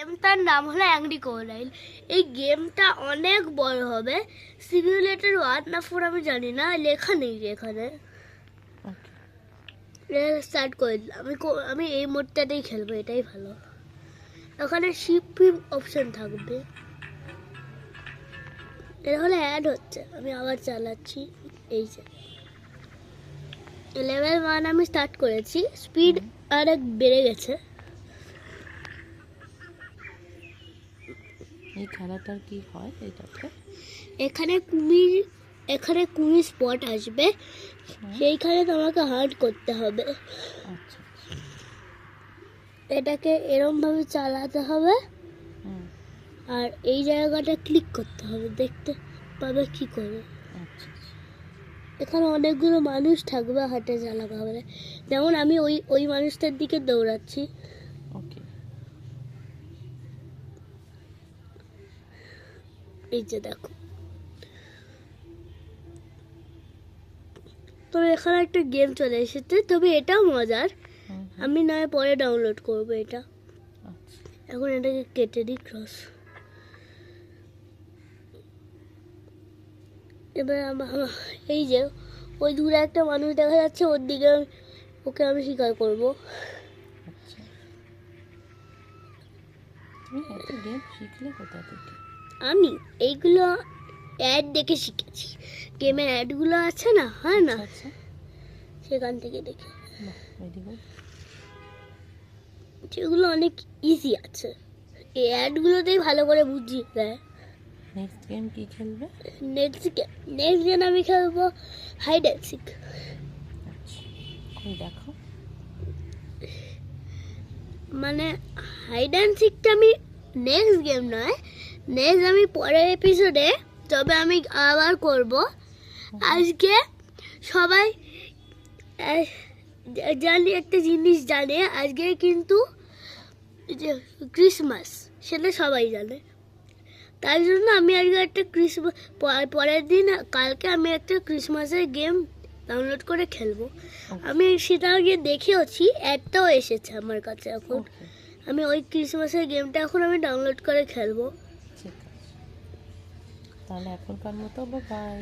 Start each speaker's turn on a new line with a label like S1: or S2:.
S1: গেমটার নাম হলো অ্যাংরি কোরাইল। এই গেমটা অনেক বড় হবে। সিমিউলেটর 1 না 4 আমি জানি না, লেখা নেই এখানে। স্টার্ট করে দিলাম। আমি এই মোডটাতেই খেলবো, এটাই ভালো। ওখানে শিপ ফিপ অপশন থাকবে। এটা হলে অ্যাড হচ্ছে, আমি আবার চালাচ্ছি। এই যে লেভেল 1 আমি স্টার্ট করেছি, স্পিড আরেক বেড়ে গেছে।
S2: এই খেলাটার কি হয় এটাতে?
S1: এখানে কুমির স্পট আসবে, সেইখানে তোমাকে হান্ট করতে হবে।
S2: আচ্ছা,
S1: এটাকে এরম ভাবে চালাতে হবে, আর এই জায়গাটা ক্লিক করতে হবে, দেখতে পাবে কি করে।
S2: আচ্ছা।
S1: এখানে অনেকগুলো মানুষ থাকবে, হাটে চালাতে হবে। যেমন আমি ওই মানুষটার দিকে দৌড়াচ্ছি।
S2: ওকে।
S1: এই যে দেখো, তবে এখানে একটা গেম চলে এসেছে, তবে এটাও মজার। আমি নয় পরে ডাউনলোড করব এটা।
S2: আচ্ছা।
S1: এখন এটাকে কেটে দিই ক্রস। এবার এই যে ওই দূরে একটা মানুষ দেখা যাচ্ছে, ওর দিকে ওকে আমি শিকার করব।
S2: আচ্ছা, তুমি এত গেম শিখলে কোথা থেকে?
S1: আমি এইগুলো অ্যাড দেখে শিখেছি। গেমের অ্যাডগুলো আছে না, হয় না,
S2: আচ্ছা,
S1: সেখান থেকে দেখে।
S2: বাহ, ভেরি গুড।
S1: সেগুলো অনেক ইজি আছে, এই অ্যাডগুলোতেই ভালো করে বুঝিয়ে দেয়।
S2: নেক্সট গেম কি খেলবে?
S1: নেক্সট গেম আমি খেলবো হাইড অ্যান্ড সিক।
S2: আচ্ছা, কই দেখো।
S1: মানে হাইড অ্যান্ড সিকটা আমি নেক্সট গেম নয়, নেক্সট আমি পরের এপিসোডে, তবে আমি আবার করব। আজকে সবাই জানি একটা জিনিস জানে, আজকে কিন্তু যে ক্রিসমাস, সেটা সবাই জানে। তাই জন্য আমি আজকে একটা পরের দিন কালকে আমি একটা ক্রিসমাসের গেম ডাউনলোড করে খেলবো। আমি সেটা আগে দেখেওছি, অ্যাডটাও এসেছে আমার কাছে এখন। আমি ওই ক্রিসমাসের গেমটা এখন আমি ডাউনলোড করে খেলবো।
S2: ঠিক আছে, তাহলে এখনকার মতো বাই।